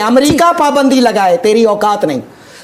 America पाबंदी लगाए, तेरी औकात नहीं।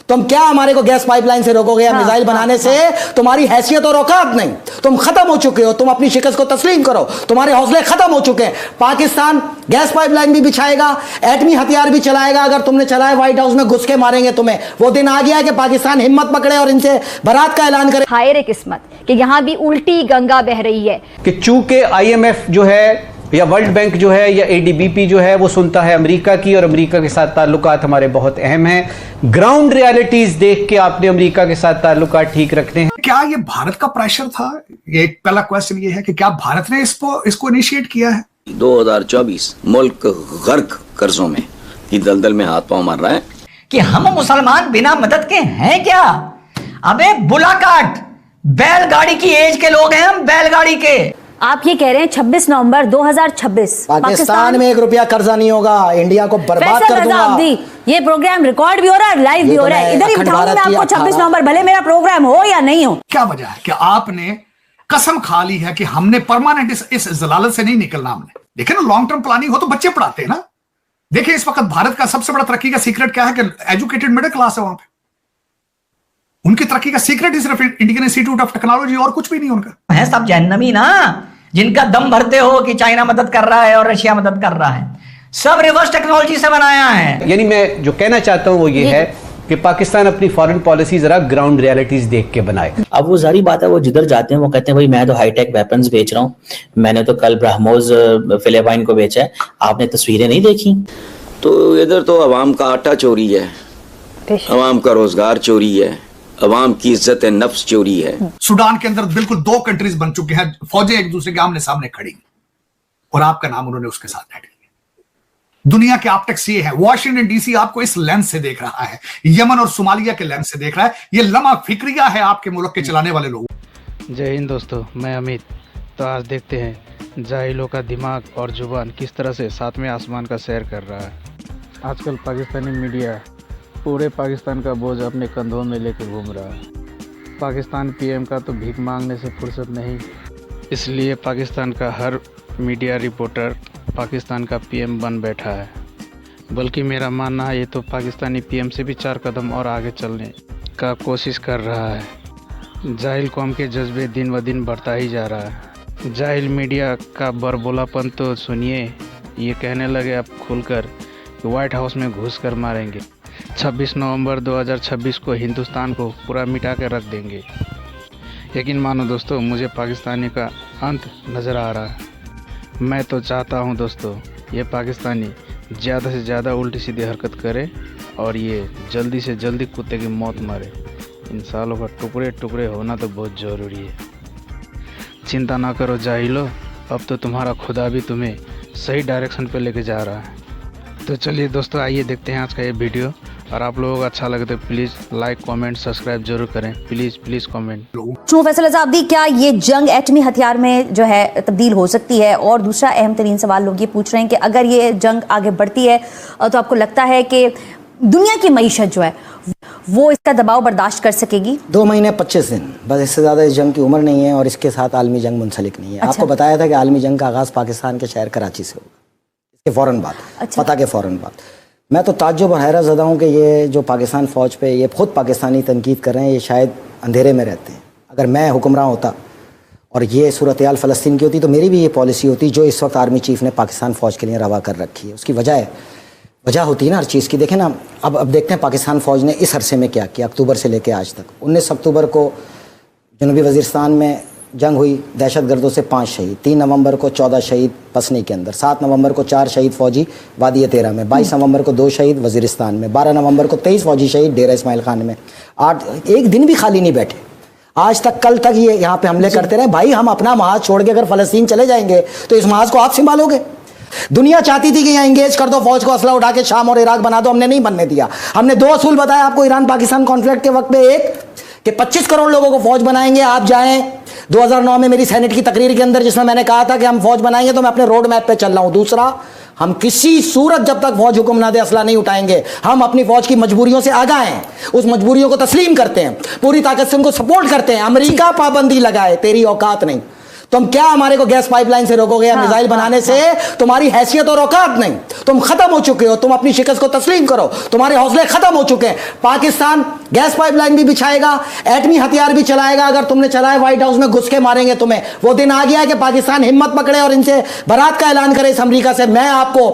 तुम क्या हमारे को गैस पाइपलाइन से रोकोगे या मिसाइल बनाने से? तुम्हारी हैसियत और औकात नहीं, तुम खत्म हो चुके हो। तुम अपनी शिकस्त को तस्लीम करो, तुम्हारे हौसले खत्म हो चुके हैं। पाकिस्तान गैस पाइपलाइन भी बिछाएगा, एटमी हथियार भी चलाएगा। अगर तुमने चलाए, व्हाइट हाउस में घुस के मारेंगे तुम्हें। वो दिन आ गया है कि पाकिस्तान हिम्मत पकड़े और इनसे बारात का ऐलान करे। हाय रे किस्मत कि यहाँ भी उल्टी गंगा बह रही है कि चूंकि IMF जो है या वर्ल्ड बैंक जो है या ADBP जो है वो सुनता है अमेरिका की, और अमेरिका के साथ ताल्लुकात हमारे बहुत अहम हैं। ग्राउंड रियलिटीज देख के आपने अमेरिका के साथ ताल्लुकात ठीक रखने हैं। क्या ये भारत का प्रेशर था? ये एक पहला क्वेश्चन ये है कि क्या भारत ने इसको इनिशिएट किया है? 2024 मुल्क गर्क कर्जों में की दलदल में हाथ पांव मार रहा है कि हम मुसलमान बिना मदद के हैं क्या? अबे बुला काट, बैलगाड़ी की एज के लोग हैं हम, बैलगाड़ी के। आप ये कह रहे हैं 26 नवंबर 2026 पाकिस्तान में 1 रुपया कर्जा नहीं होगा, इंडिया को बर्बाद कर दूंगा। ये प्रोग्राम रिकॉर्ड भी हो रहा है, लाइव भी हो रहा है। इधर ही बिठाऊंगी मैं आपको 26 नवंबर, भले मेरा प्रोग्राम हो या नहीं हो। क्या वजह है कि आपने कसम खा ली है कि हमने परमानेंट इस जलालत से नहीं निकलना? हमने देखिए ना, लॉन्ग टर्म प्लानिंग हो तो बच्चे पढ़ाते हैं ना। देखिए इस वक्त भारत का सबसे बड़ा तरक्की का सीक्रेट क्या है कि एजुकेटेड मिडिल क्लास है वहां पे। उनकी तरक्की का सीक्रेट ही सिर्फ इंडियन इंस्टीट्यूट ऑफ टेक्नोलॉजी, और कुछ भी नहीं उनका है। सब जहन्नमी ना, जिनका दम भरते हो कि चाइना मदद कर रहा है और रशिया मदद कर रहा है, सब रिवर्स टेक्नोलॉजी से बनाया है। यानी मैं जो कहना चाहता हूं वो ये है कि पाकिस्तान अपनी फॉरेन पॉलिसी जरा ग्राउंड रियलिटीज देख के बनाए। अब वो जारी बात है, वो जिधर जाते हैं वो कहते हैं भाई मैं तो हाईटेक वेपन्स बेच रहा हूँ, मैंने तो कल ब्रह्मोस फिलिपाइन को बेचा है, आपने तस्वीरें नहीं देखी? तो इधर तो अवाम का आटा चोरी है, अवाम का रोजगार चोरी है, अवाम की इज्जत नफ्स चोरी है। सूडान के अंदर बिल्कुल 2 कंट्रीज बन चुके हैं, फौजें एक दूसरे के आमने सामने खड़ी, और आपका नाम उन्होंने उसके साथ ऐड किया। दुनिया के ऑप्टिक्स ये है, वॉशिंगटन DC आपको इस लेंस से देख रहा है, यमन और सोमालिया के लेंस से देख रहा है। ये लम्हा फिक्रिया है आपके मुल्क के चलाने वाले लोग। जय हिंद दोस्तों, मैं अमित। तो आज देखते हैं जाहिलों का दिमाग और जुबान किस तरह से सातवें आसमान का सैर कर रहा है। आजकल पाकिस्तानी मीडिया पूरे पाकिस्तान का बोझ अपने कंधों में लेकर घूम रहा है। पाकिस्तान PM का तो भीख मांगने से फुर्सत नहीं, इसलिए पाकिस्तान का हर मीडिया रिपोर्टर पाकिस्तान का PM बन बैठा है। बल्कि मेरा मानना है ये तो पाकिस्तानी PM से भी 4 कदम और आगे चलने का कोशिश कर रहा है। जाहिल कौम के जज्बे दिन ब दिन बढ़ता ही जा रहा है। जाहिल मीडिया का बरबोलापन तो सुनिए, ये कहने लगे अब खुलकर कि व्हाइट हाउस में घुस कर मारेंगे। 26 नवंबर 2026 को हिंदुस्तान को पूरा मिटा कर रख देंगे। यकीन मानो दोस्तों, मुझे पाकिस्तानी का अंत नज़र आ रहा है। मैं तो चाहता हूं दोस्तों ये पाकिस्तानी ज़्यादा से ज़्यादा उल्टी सीधी हरकत करे और ये जल्दी से जल्दी कुत्ते की मौत मारे। इन सालों का टुकड़े टुकड़े होना तो बहुत ज़रूरी है। चिंता ना करो जाहिलो, अब तो तुम्हारा खुदा भी तुम्हें सही डायरेक्शन पे लेके जा रहा है। तो चलिए दोस्तों, आइए देखते हैं आज का ये वीडियो, और आप लोगों को अच्छा लगे तो प्लीज़ लाइक कमेंट सब्सक्राइब जरूर करें। Please comment. फैसल अब्दी, क्या ये जंग एटमी हथियार में जो है तब्दील हो सकती है? और दूसरा अहम तरीन सवाल लोग ये पूछ रहे हैं कि अगर ये जंग आगे बढ़ती है तो आपको लगता है कि दुनिया की मईशत जो है वो इसका दबाव बर्दाश्त कर सकेगी? 2 महीने 25 दिन, बस इससे ज़्यादा इस जंग की उम्र नहीं है, और इसके साथ आलमी जंग मुंसलिक नहीं है। आपको बताया था कि आलमी जंग का आगाज़ पाकिस्तान के शहर कराची से होगा, इसके फ़ौरन बाद, पता के फ़ौरन बाद। मैं तो ताज्जुब और हैरत ज़दा हूँ कि ये जो पाकिस्तान फ़ौज पे ये खुद पाकिस्तानी तनकीद कर रहे हैं, ये शायद अंधेरे में रहते हैं। अगर मैं हुक्मरान होता और ये सूरत हाल फ़लस्तीन की होती तो मेरी भी ये पॉलिसी होती जो इस वक्त आर्मी चीफ़ ने पाकिस्तान फ़ौज के लिए रवा कर रखी है। उसकी वजह होती है ना हर चीज़ की। देखें ना, अब देखते हैं पाकिस्तान फ़ौज ने इस अरसे में क्या किया, अक्टूबर से लेकर आज तक। 19 अक्टूबर को जनूबी वज़ीरिस्तान में जंग हुई, दहशत गर्दों से 5 शहीद। 3 नवंबर को 14 शहीद पसनी के अंदर। 7 नवंबर को 4 शहीद फौजी वादी 13 में। 22 नवंबर को 2 शहीद वज़ीरिस्तान में। 12 नवंबर को 23 फौजी शहीद डेरा इस्माइल खान में। 1 दिन भी खाली नहीं बैठे आज तक। कल तक ये यहाँ पे हमले करते रहे। भाई, हम अपना महाज छोड़ के अगर फ़लस्तीन चले जाएंगे तो इस महाज को आप संभालोगे? दुनिया चाहती थी कि यहाँ इंगेज कर दो फौज को, असला उठा के शाम और इराक बना दो, हमने नहीं बनने दिया। हमने 2 असूल बताया आपको ईरान पाकिस्तान कॉन्फ्लिक्ट के वक्त में। एक कि 25 करोड़ लोगों को फौज बनाएंगे, आप जाएं। 2009 में मेरी सेनेट की तकरीर के अंदर जिसमें मैंने कहा था कि हम फौज बनाएंगे, तो मैं अपने रोड मैप पे चल रहा हूं। दूसरा, हम किसी सूरत जब तक फौज हुक्म ना दे असला नहीं उठाएंगे। हम अपनी फौज की मजबूरियों से आगाह हैं, उस मजबूरियों को तस्लीम करते हैं, पूरी ताकत से उनको सपोर्ट करते हैं। अमेरिका पाबंदी लगाए, तेरी औकात नहीं। तुम क्या हमारे को गैस पाइपलाइन से रोकोगे या मिसाइल बनाने से? तुम्हारी हैसियत और औकात नहीं, तुम खत्म हो चुके हो, तुम अपनी शिकस्त को तस्लीम करो, तुम्हारे हौसले खत्म हो चुके हैं। पाकिस्तान गैस पाइपलाइन भी बिछाएगा, एटमी हथियार भी चलाएगा, अगर तुमने चलाए व्हाइट हाउस में घुस के मारेंगे तुम्हें। वो दिन आ गया है कि पाकिस्तान हिम्मत पकड़े और इनसे बरात का ऐलान करे इस अमेरिका से। मैं आपको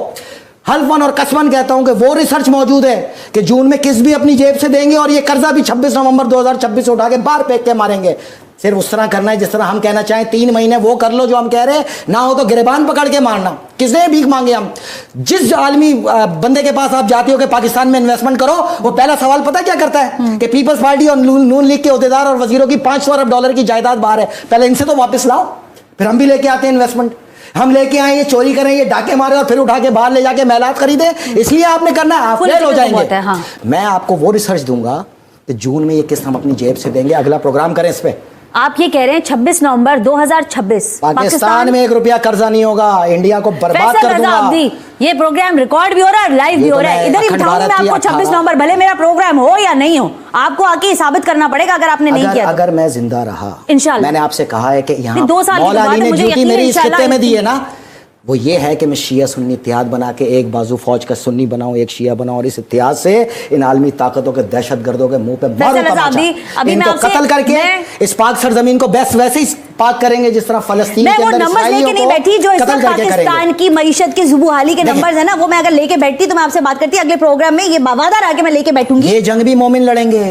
हल्फन और कसमन कहता हूं कि वो रिसर्च मौजूद है कि जून में किस भी अपनी जेब से देंगे और ये कर्जा भी 26 नवंबर 2026 उठा के बाहर फेंक के मारेंगे। सिर्फ उस तरह करना है जिस तरह हम कहना चाहें। 3 महीने वो कर लो जो हम कह रहे हैं, ना हो तो गिरबान पकड़ के मारना। किसने भीख मांगे हम? जिस आलमी बंदे के पास आप जाते हो कि पाकिस्तान में इन्वेस्टमेंट करो, वो पहला सवाल पता क्या करता है कि पीपल्स पार्टी और नून लीग के अहदेदार और वजीरों की $500 अरब की जायदाद बाहर है, पहले इनसे तो वापस लाओ, फिर हम भी लेके आते हैं इन्वेस्टमेंट। हम लेके आए, ये चोरी करें, ये डाके मारे और फिर उठा के बाहर ले जाके महलात खरीदे। इसलिए आपने करना है, आप फेल हो जाएंगे। हाँ। मैं आपको वो रिसर्च दूंगा कि जून में ये किस्त हम अपनी जेब से देंगे। अगला प्रोग्राम करें इस पे। आप ये कह रहे हैं 26 नवंबर 2026 पाकिस्तान में 1 रुपया कर्जा नहीं होगा, इंडिया को बर्बाद कर दूंगा। ये प्रोग्राम रिकॉर्ड भी हो रहा है, लाइव भी हो रहा है। इधर ही बिठाऊंगा मैं आपको 26 नवंबर, भले मेरा प्रोग्राम हो या नहीं हो, आपको आके साबित करना पड़ेगा अगर आपने नहीं किया। अगर मैं जिंदा रहा, इंशाल्लाह। मैंने आपसे कहा है कि यहाँ 2 साल मौला अली ने ड्यूटी मेरी इस खित्ते में दी है ना, वो ये है कि मैं शिया सुन्नी इत्तेहाद बना के एक बाजू फौज का सुन्नी बनाऊं, एक शिया बनाऊं और इस इत्तेहाद से इन आलमी ताकतों के दहशतगर्दों के मुंह पे मारूं तमाचा। इनको कत्ल करके इस पाक सरजमीन को वैसे ही पाक करेंगे जिस तरह फलस्तीन के अंदर इस्राइलियों को बैठी जो कत्ल करके पाकिस्तान की मईशत की जुबूहाली के नंबर्स है ना, वो मैं अगर लेके बैठती तो मैं आपसे बात करती अगले प्रोग्राम में, ये वादा रहा कि मैं लेके बैठूंगी। ये जंग भी मोमिन लड़ेंगे,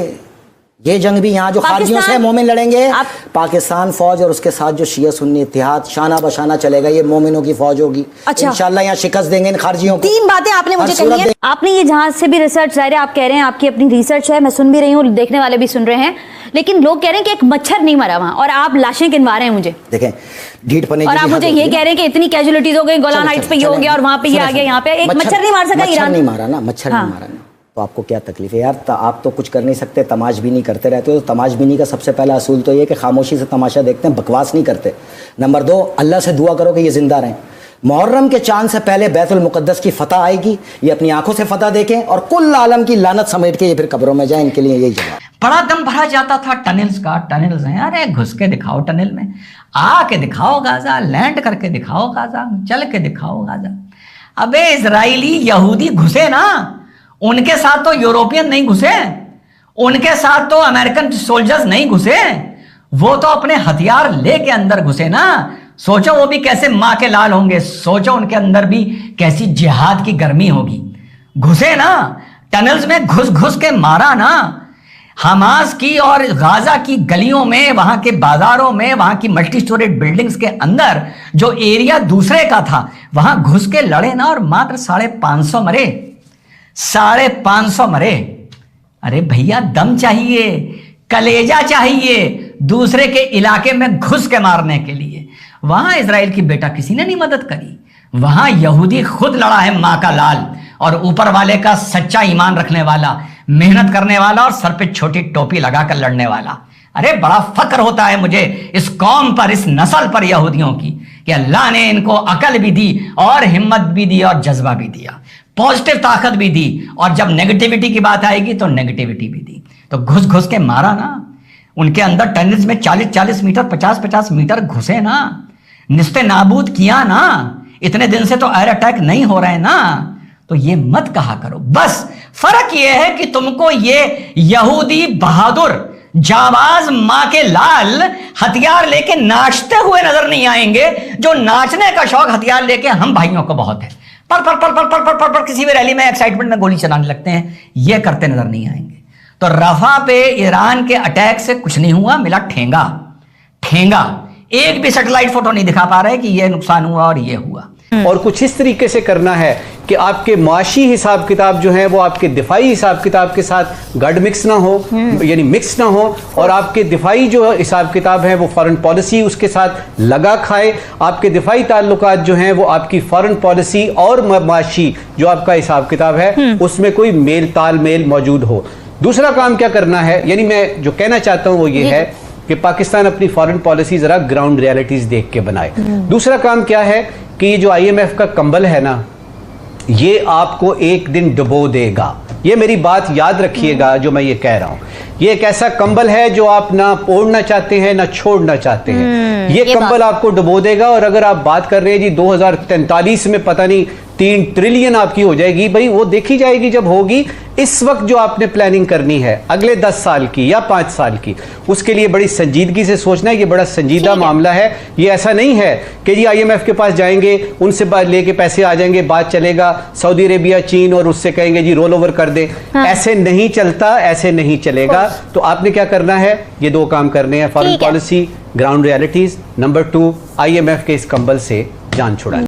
ये जंग भी यहाँ जो खारजियों से मोमिन लड़ेंगे। पाकिस्तान फौज और उसके साथ जो शिया सुन्नी इत्तेहाद शाना बशाना चलेगा, ये मोमिनों की फौज होगी। अच्छा। इंशाल्लाह यहाँ शिकस्त देंगे इन खारजियों को। 3 बातें आपने मुझे कही है। आपने ये जहां से भी रिसर्च जाहिर है आप कह रहे हैं आपकी अपनी रिसर्च है, मैं सुन भी रही हूँ, देखने वाले भी सुन रहे हैं, लेकिन लोग कह रहे हैं कि एक मच्छर नहीं मरा वहां और आप लाशें गिनवा रहे हैं मुझे। देखें ढीठ पने और आप मुझे ये कह रहे हैं कि इतनी कैजुअलिटीज हो गई, गोलान हाइट्स पे ये हो गया और वहां पे ये आ गया, यहाँ पे एक मच्छर नहीं मार सका ईरान। नहीं मारा ना, मच्छर नहीं मारा ना, तो आपको क्या तकलीफ है यार? आप तो कुछ कर नहीं सकते, तमाशबीनी करते रहते हो। तो तमाशबीनी का सबसे पहला असूल तो ये कि खामोशी से तमाशा देखते हैं, बकवास नहीं करते। नंबर 2, अल्लाह से दुआ करो कि ये जिंदा रहें। मुहर्रम के चांद से पहले बैतुल मुक़द्दस की फतह आएगी, ये अपनी आंखों से फतह देखें और कुल आलम की लानत समेट के ये फिर कब्रों में जाए। इनके लिए यही जवाब। बड़ा दम भरा जाता था टनल्स का। टनल्स हैं, अरे घुस के दिखाओ टनल में, आके दिखाओ गाजा, लैंड करके दिखाओ गाजा, चल के दिखाओ गाजा। अबे इजराइली यहूदी घुसे ना, उनके साथ तो यूरोपियन नहीं घुसे, उनके साथ तो अमेरिकन सोल्जर्स नहीं घुसे, वो तो अपने हथियार लेके अंदर घुसे ना। सोचो वो भी कैसे मां के लाल होंगे, सोचो उनके अंदर भी कैसी जिहाद की गर्मी होगी। घुसे ना टनल्स में, घुस घुस के मारा ना। हमास की और गाजा की गलियों में, वहां के बाजारों में, वहां की मल्टी स्टोरेड बिल्डिंग्स के अंदर जो एरिया दूसरे का था, वहां घुस के लड़े ना और मात्र 550 मरे। 550 मरे। अरे भैया दम चाहिए, कलेजा चाहिए दूसरे के इलाके में घुस के मारने के लिए। वहां इजराइल की बेटा किसी ने नहीं मदद करी, वहां यहूदी खुद लड़ा है मां का लाल और ऊपर वाले का सच्चा ईमान रखने वाला, मेहनत करने वाला और सर पे छोटी टोपी लगाकर लड़ने वाला। अरे बड़ा फक्र होता है मुझे इस कौम पर, इस नस्ल पर यहूदियों की, कि अल्लाह ने इनको अकल भी दी और हिम्मत भी दी और जज्बा भी दिया, पॉजिटिव ताकत भी दी, और जब नेगेटिविटी की बात आएगी तो नेगेटिविटी भी दी। तो घुस घुस के मारा ना उनके अंदर। टनल्स में 40-40 मीटर, 50-50 मीटर घुसे ना, निस्ते नाबूद किया ना। इतने दिन से तो एयर अटैक नहीं हो रहे ना, तो ये मत कहा करो। बस फर्क ये है कि तुमको ये यहूदी बहादुर जाबाज मां के लाल हथियार लेके नाचते हुए नजर नहीं आएंगे, जो नाचने का शौक हथियार लेके हम भाइयों को बहुत है। पर पर पर पर पर पर पर, पर किसी भी रैली में एक्साइटमेंट में गोली चलाने लगते हैं, ये करते नजर नहीं आएंगे। तो रफा पे ईरान के अटैक से कुछ नहीं हुआ, मिला ठेंगा। ठेंगा एक भी सैटेलाइट फोटो नहीं दिखा पा रहे कि ये नुकसान हुआ और ये हुआ। और कुछ इस तरीके से करना है कि आपके माशी हिसाब किताब जो है वो आपके दिफाई हिसाब किताब के साथ गड मिक्स ना हो, यानी मिक्स ना हो, और आपके दिफाई जो हिसाब किताब है वो फॉरेन पॉलिसी उसके साथ लगा खाए। आपके दिफाई ताल्लुकात जो हैं वो आपकी फॉरेन पॉलिसी और माशी जो आपका हिसाब किताब है उसमें कोई मेल तालमेल मौजूद हो। दूसरा काम क्या करना है, यानी मैं जो कहना चाहता हूं वो ये है कि पाकिस्तान अपनी फॉरेन पॉलिसी जरा ग्राउंड रियलिटीज देख के बनाए। दूसरा काम क्या है कि ये जो IMF का कंबल है ना, ये आपको एक दिन डुबो देगा। ये मेरी बात याद रखिएगा जो मैं ये कह रहा हूं। ये एक ऐसा कंबल है जो आप ना ओढ़ना चाहते हैं ना छोड़ना चाहते हैं। ये कंबल आपको डुबो देगा। और अगर आप बात कर रहे हैं जी 2043 में पता नहीं 3 ट्रिलियन आपकी हो जाएगी, भाई वो देखी जाएगी जब होगी। इस वक्त जो आपने प्लानिंग करनी है अगले 10 साल की या 5 साल की, उसके लिए बड़ी संजीदगी से सोचना है। ये बड़ा संजीदा मामला है। ये ऐसा नहीं है कि जी IMF के पास जाएंगे, उनसे लेके पैसे आ जाएंगे, बात चलेगा, सऊदी अरेबिया, चीन और उससे कहेंगे जी रोल ओवर कर दे। ऐसे नहीं चलता, ऐसे नहीं चलेगा। तो आपने क्या करना है, ये 2 काम करने हैं, foreign policy, ground realities, number 2 IMF के इस कंबल से जान छुड़ानी।